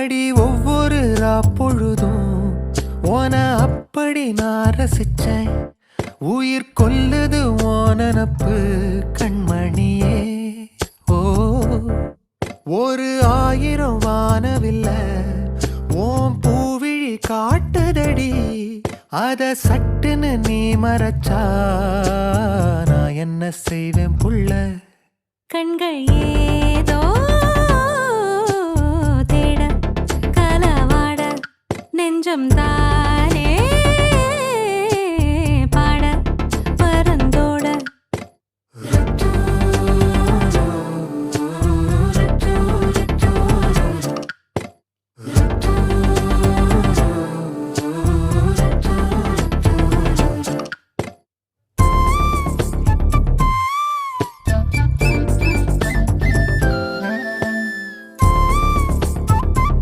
அடி ஒவ்வொரு பொழுதும் ஓன அப்படி நான் ரசிச்சேன். உயிர் கொல்லுது ஓனப்பு கண்மணியே. ஓ ஒரு 1000 வானவில்ல ஓம் பூவிழி காட்டுதடி. அத சட்டுன்னு நீ மறைச்சா நான் என்ன செய்வேன் புள்ள. கண்கள் ஏதோ தேட களவாட நெஞ்சம் தான்